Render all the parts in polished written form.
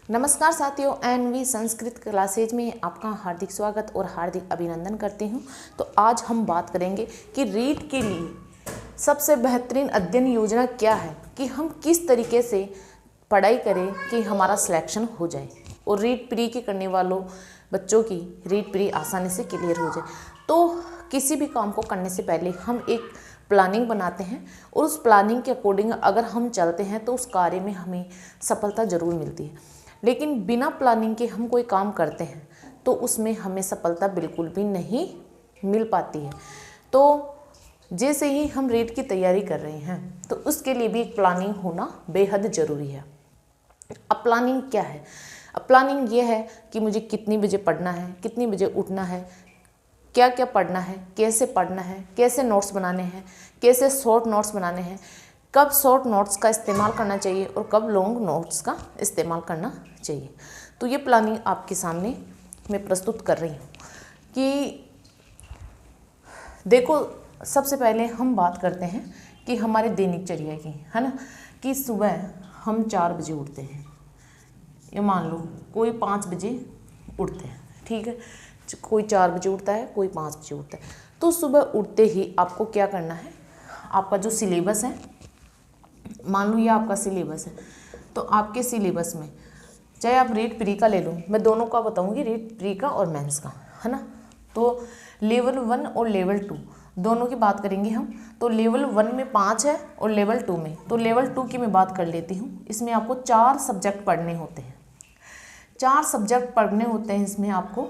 नमस्कार साथियों, N V Sanskrit classes में आपका हार्दिक स्वागत और हार्दिक अभिनंदन करती हूँ। तो आज हम बात करेंगे कि रीट के लिए सबसे बेहतरीन अध्ययन योजना क्या है, कि हम किस तरीके से पढ़ाई करें कि हमारा सिलेक्शन हो जाए और रीट प्री के करने वालों बच्चों की रीट प्री आसानी से क्लियर हो जाए। तो किसी भी काम को करने से पहले हम एक प्लानिंग बनाते हैं और उस प्लानिंग के अकॉर्डिंग अगर हम चलते हैं तो उस कार्य में हमें सफलता ज़रूर मिलती है। लेकिन बिना प्लानिंग के हम कोई काम करते हैं तो उसमें हमें सफलता बिल्कुल भी नहीं मिल पाती है। तो जैसे ही हम रीट की तैयारी कर रहे हैं तो उसके लिए भी एक प्लानिंग होना बेहद ज़रूरी है। अब प्लानिंग क्या है? अब प्लानिंग ये है कि मुझे कितनी बजे पढ़ना है, कितनी बजे उठना है, क्या क्या पढ़ना है, कैसे नोट्स बनाने हैं, कैसे शॉर्ट नोट्स बनाने हैं, कब शॉर्ट नोट्स का इस्तेमाल करना चाहिए और कब लॉन्ग नोट्स का इस्तेमाल करना चाहिए। तो ये प्लानिंग आपके सामने मैं प्रस्तुत कर रही हूँ कि देखो, सबसे पहले हम बात करते हैं कि हमारे दैनिकचर्या की, है ना, कि सुबह हम 4 बजे उठते हैं, ये मान लो कोई 5 बजे उठते हैं, ठीक है, कोई 4 बजे उठता है, कोई 5 बजे उठता है। तो सुबह उठते ही आपको क्या करना है, आपका जो सिलेबस है, मान लो ये आपका सिलेबस है, तो आपके सिलेबस में चाहे आप रीट प्री का ले लो, मैं दोनों का बताऊंगी, रीट प्री का और मेंस का, है ना। तो लेवल 1 और लेवल 2 दोनों की बात करेंगे हम। तो लेवल 1 में 5 है और लेवल 2 में, तो लेवल 2 की मैं बात कर लेती हूँ। इसमें आपको 4 सब्जेक्ट पढ़ने होते हैं, 4 सब्जेक्ट पढ़ने होते हैं इसमें आपको।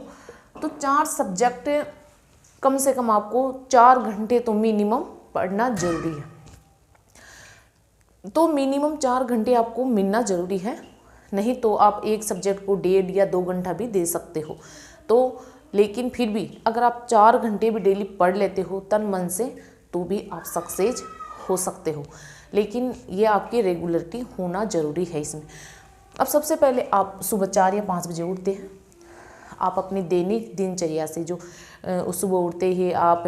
तो 4 सब्जेक्ट कम से कम आपको 4 घंटे तो मिनिमम पढ़ना जरूरी है। तो मिनिमम 4 घंटे आपको मिलना ज़रूरी है, नहीं तो आप एक सब्जेक्ट को 1.5 या 2 घंटा भी दे सकते हो। तो लेकिन फिर भी अगर आप 4 घंटे भी डेली पढ़ लेते हो तन मन से, तो भी आप सक्सेस हो सकते हो। लेकिन ये आपकी रेगुलरिटी होना ज़रूरी है इसमें। अब सबसे पहले आप सुबह 4 या 5 बजे उठते हैं। आप अपनी दैनिक दिनचर्या से जो सुबह उठते ही आप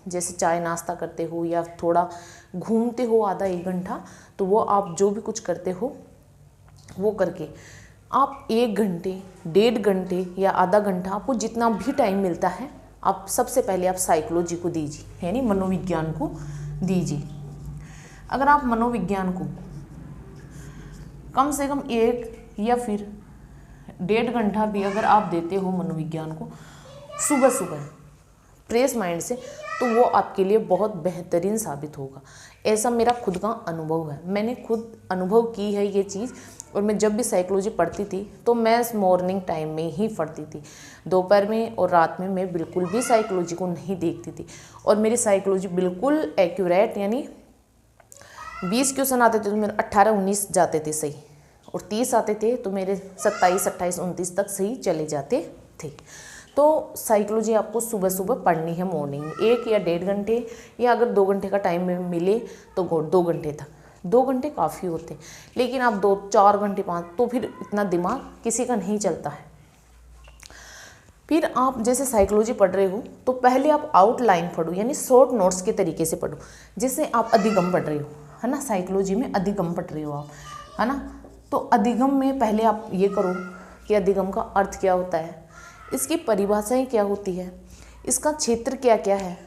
जैसे चाय नाश्ता करते हो या थोड़ा घूमते हो आधा 1 घंटा, तो वो आप जो भी कुछ करते हो वो करके आप 1 घंटे 1.5 घंटे या आधा घंटा, आपको जितना भी टाइम मिलता है, आप सबसे पहले आप साइकोलॉजी को दीजिए, यानी मनोविज्ञान को दीजिए। अगर आप मनोविज्ञान को कम से कम 1 या फिर 1.5 घंटा भी अगर आप देते हो मनोविज्ञान को सुबह सुबह फ्रेश माइंड से, तो वो आपके लिए बहुत बेहतरीन साबित होगा। ऐसा मेरा खुद का अनुभव है, मैंने खुद अनुभव की है ये चीज़। और मैं जब भी साइकोलॉजी पढ़ती थी तो मैं मॉर्निंग टाइम में ही पढ़ती थी, दोपहर में और रात में मैं बिल्कुल भी साइकोलॉजी को नहीं देखती थी। और मेरी साइकोलॉजी बिल्कुल एक्यूरेट, यानी 20 क्वेश्चन आते थे तो मेरे 18-19 जाते थे सही, और 30 आते थे तो मेरे 27-28-29 तक सही चले जाते थे। तो साइकोलॉजी आपको सुबह सुबह पढ़नी है मॉर्निंग में, 1 या 1.5 घंटे, या अगर 2 घंटे का टाइम मिले तो 2 घंटे तक। 2 घंटे काफ़ी होते हैं, लेकिन आप 2-4 घंटे 5, तो फिर इतना दिमाग किसी का नहीं चलता है। फिर आप जैसे साइकोलॉजी पढ़ रहे हो तो पहले आप आउटलाइन पढ़ो, यानी शॉर्ट नोट्स के तरीके से पढ़ो। जैसे आप अधिगम पढ़ रहे हो, है ना, साइकोलॉजी में अधिगम पढ़ रहे हो आप, है ना। तो अधिगम में पहले आप ये करो कि अधिगम का अर्थ क्या होता है, इसकी परिभाषाएं क्या होती है, इसका क्षेत्र क्या क्या है,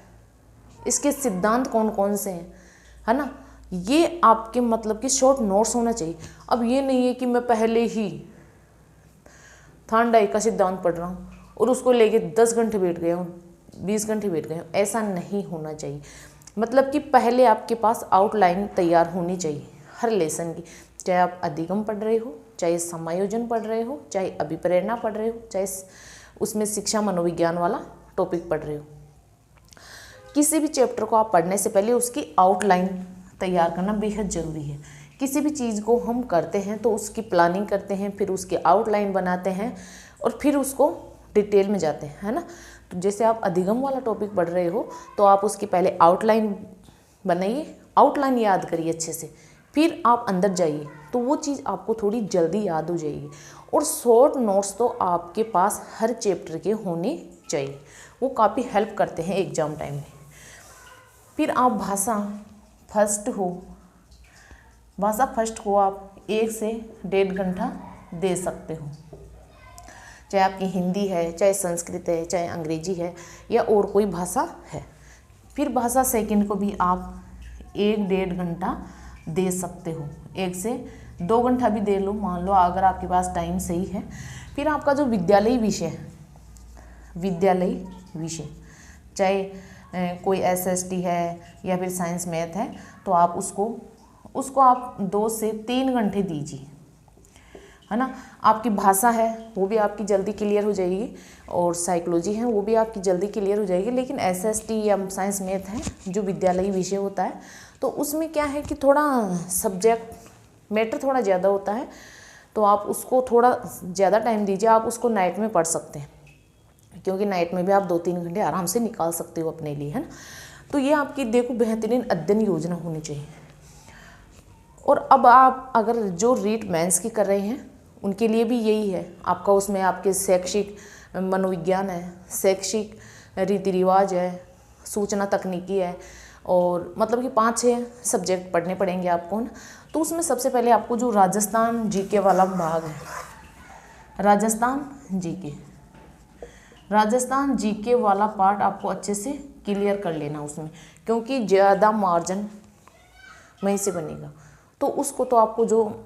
इसके सिद्धांत कौन कौन से हैं, है ना। ये आपके मतलब कि शॉर्ट नोट्स होना चाहिए। अब ये नहीं है कि मैं पहले ही थार्डाई का सिद्धांत पढ़ रहा हूँ और उसको लेके 10 घंटे बैठ गया हूँ, 20 घंटे बैठ गए हूँ, ऐसा नहीं होना चाहिए। मतलब कि पहले आपके पास आउटलाइन तैयार होनी चाहिए हर लेसन की, चाहे आप अधिगम पढ़ रहे हो, चाहे समायोजन पढ़ रहे हो, चाहे अभिप्रेरणा पढ़ रहे हो, चाहे उसमें शिक्षा मनोविज्ञान वाला टॉपिक पढ़ रहे हो। किसी भी चैप्टर को आप पढ़ने से पहले उसकी आउटलाइन तैयार करना बेहद ज़रूरी है। किसी भी चीज़ को हम करते हैं तो उसकी प्लानिंग करते हैं, फिर उसकी आउटलाइन बनाते हैं और फिर उसको डिटेल में जाते हैं, है ना। तो जैसे आप अधिगम वाला टॉपिक पढ़ रहे हो तो आप उसकी पहले आउटलाइन बनाइए, आउटलाइन याद करिए अच्छे से, फिर आप अंदर जाइए तो वो चीज़ आपको थोड़ी जल्दी याद हो जाएगी। और शॉर्ट नोट्स तो आपके पास हर चैप्टर के होने चाहिए, वो काफ़ी हेल्प करते हैं एग्ज़ाम टाइम में। फिर आप भाषा फर्स्ट को आप 1 से 1.5 घंटा दे सकते हो, चाहे आपकी हिंदी है, चाहे संस्कृत है, चाहे अंग्रेजी है या और कोई भाषा है। फिर भाषा सेकंड को भी आप 1-1.5 घंटा दे सकते हो, 1 से 2 घंटा भी दे लो, मान लो अगर आपके पास टाइम सही है। फिर आपका जो विद्यालयी विषय है, विद्यालयी विषय चाहे कोई SST है या फिर साइंस मैथ है, तो आप उसको आप 2 से 3 घंटे दीजिए, है ना। आपकी भाषा है वो भी आपकी जल्दी क्लियर हो जाएगी, और साइकोलॉजी है वो भी आपकी जल्दी क्लियर हो जाएगी। लेकिन SST या साइंस मैथ है जो विद्यालयी विषय होता है, तो उसमें क्या है कि थोड़ा सब्जेक्ट मैटर थोड़ा ज़्यादा होता है, तो आप उसको थोड़ा ज़्यादा टाइम दीजिए। आप उसको नाइट में पढ़ सकते हैं, क्योंकि नाइट में भी आप 2-3 घंटे आराम से निकाल सकते हो अपने लिए, है ना। तो ये आपकी देखो बेहतरीन अध्ययन योजना होनी चाहिए। और अब आप अगर जो रीट मेंस की कर रहे हैं उनके लिए भी यही है आपका, उसमें आपके शैक्षिक मनोविज्ञान है, शैक्षिक रीति रिवाज है, सूचना तकनीकी है, और मतलब कि 5-6 सब्जेक्ट पढ़ने पड़ेंगे आपको ना। तो उसमें सबसे पहले आपको जो राजस्थान GK वाला भाग है, राजस्थान GK वाला पार्ट आपको अच्छे से क्लियर कर लेना उसमें, क्योंकि ज़्यादा मार्जिन वहीं से बनेगा। तो उसको तो आपको जो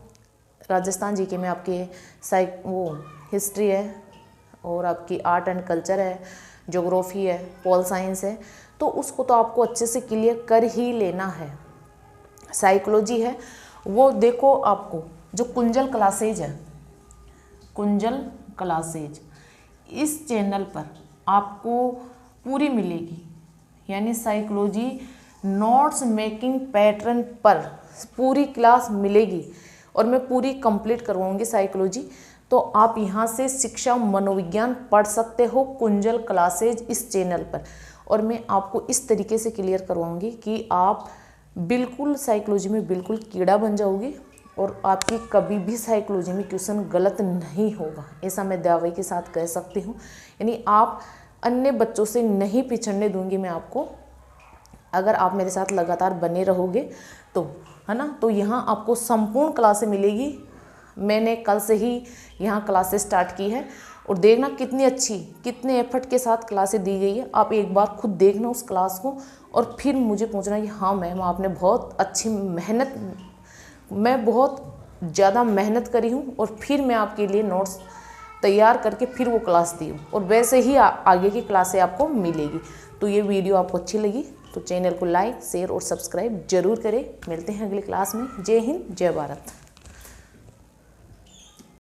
राजस्थान GK में आपके हिस्ट्री है, और आपकी आर्ट एंड कल्चर है, ज्योग्राफी है, पॉल साइंस है, तो उसको तो आपको अच्छे से क्लियर कर ही लेना है। साइकोलॉजी है वो देखो, आपको जो कुंजल क्लासेज है, कुंजल क्लासेज इस चैनल पर आपको पूरी मिलेगी, यानी साइकोलॉजी नोट्स मेकिंग पैटर्न पर पूरी क्लास मिलेगी, और मैं पूरी कंप्लीट करवाऊंगी साइकोलॉजी। तो आप यहाँ से शिक्षा मनोविज्ञान पढ़ सकते हो कुंजल क्लासेज इस चैनल पर, और मैं आपको इस तरीके से क्लियर करवाऊंगी कि आप बिल्कुल साइकोलॉजी में बिल्कुल कीड़ा बन जाओगे, और आपकी कभी भी साइकोलॉजी में क्वेश्चन गलत नहीं होगा, ऐसा मैं दावे के साथ कह सकती हूँ। यानी आप अन्य बच्चों से नहीं पिछड़ने दूंगी मैं आपको, अगर आप मेरे साथ लगातार बने रहोगे तो, है ना। तो यहाँ आपको संपूर्ण क्लासें मिलेगी। मैंने कल से ही यहाँ क्लासेस स्टार्ट की है, और देखना कितनी अच्छी, कितने एफर्ट के साथ क्लासें दी गई है। आप एक बार खुद देखना उस क्लास को, और फिर मुझे पूछना कि हाँ मैम आपने बहुत अच्छी मेहनत, मैं बहुत ज़्यादा मेहनत करी हूँ, और फिर मैं आपके लिए नोट्स तैयार करके फिर वो क्लास दी हूँ, और वैसे ही आगे की क्लासें आपको मिलेगी। तो ये वीडियो आपको अच्छी लगी तो चैनल को लाइक, शेयर और सब्सक्राइब जरूर करें। मिलते हैं अगली क्लास में। जय हिंद, जय भारत।